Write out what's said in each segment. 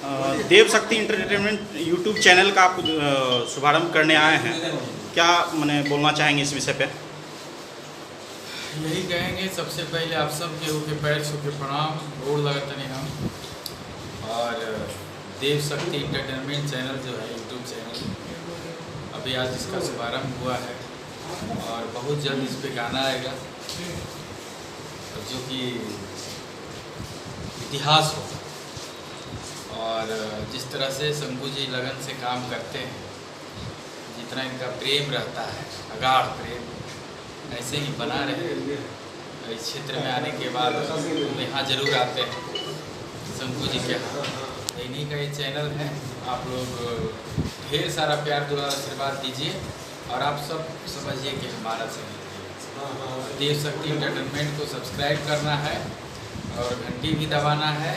देव शक्ति entertainment YouTube channel का आप शुभारंभ करने आए हैं, क्या मैंने बोलना चाहेंगे इस विषय पे? यही कहेंगे, सबसे पहले आप सब के होके पैर छू के प्रणाम गोड़ लगता नहीं हम। और देव शक्ति इंटरटेनमेंट चैनल जो है यूट्यूब चैनल, अभी आज इसका शुभारंभ हुआ है और बहुत जल्द इस पे गाना आएगा जो कि इतिहास हो। और जिस तरह से शंकु जी लगन से काम करते हैं, जितना इनका प्रेम रहता है, अगाढ़ प्रेम, ऐसे ही बना रहे। इस क्षेत्र में आने के बाद हम यहाँ जरूर आते हैं शंकु जी के यहाँ। इन्हीं का ये चैनल है, आप लोग ढेर सारा प्यार दुलार आशीर्वाद दीजिए और आप सब समझिए कि हमारा चैनल देव शक्ति इंटरटेनमेंट को सब्सक्राइब करना है और घंटी भी दबाना है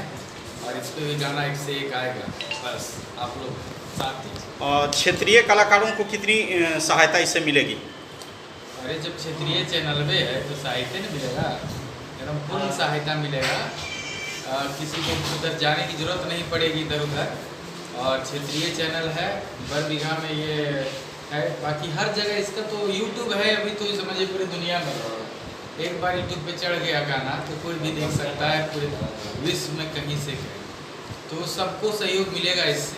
और इस पर भी गाना एक से एक आएगा। बस आप लोग साथ दीजिए। और क्षेत्रीय कलाकारों को कितनी सहायता इससे मिलेगी? अरे जब क्षेत्रीय चैनल में है तो सहायता नहीं मिलेगा, एकदम पूर्ण सहायता मिलेगा। किसी को उधर जाने की जरूरत नहीं पड़ेगी इधर उधर। और क्षेत्रीय चैनल है, बर बीघा में ये है। बाकी हर जगह इसका तो यूट्यूब है, अभी तो समझिए पूरी दुनिया में एक बार यूट्यूब पे चढ़ गया गाना तो कोई भी देख सकता है, पूरे विश्व में कहीं से कहीं। तो सबको सहयोग मिलेगा इससे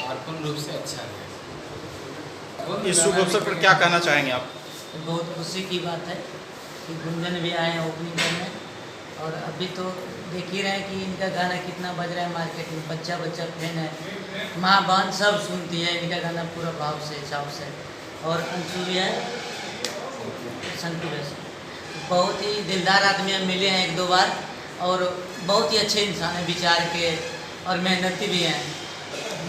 और पूर्ण रूप से अच्छा रहेगा। इस शुभ अवसर पर क्या कहना चाहेंगे आप? बहुत खुशी की बात है कि गुंजन भी आए हैं ओपनिंग करने। और अभी तो देख ही रहे हैं कि इनका गाना कितना बज रहा है मार्केट में, बच्चा बच्चा फैन है, माँ बहन सब सुनती है इनका गाना पूरा भाव से चाव से। और अंशु भी है, शंकु वैसे बहुत ही दिलदार आदमी हम मिले हैं एक दो बार और बहुत ही अच्छे इंसान हैं, विचार के और मेहनती भी हैं।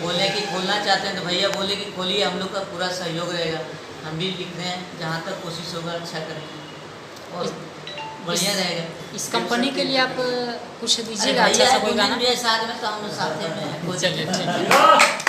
बोले कि खोलना चाहते हैं तो भैया बोले कि खोलिए, हम लोग का पूरा सहयोग रहेगा। हम भी लिख रहे हैं, जहाँ तक कोशिश होगा अच्छा करेंगे और बढ़िया रहेगा। इस कंपनी के लिए आप कुछ दीजिएगा अच्छा सा कोई गाना? साथ में तो हम साथ में हैं। चलिए ठीक है।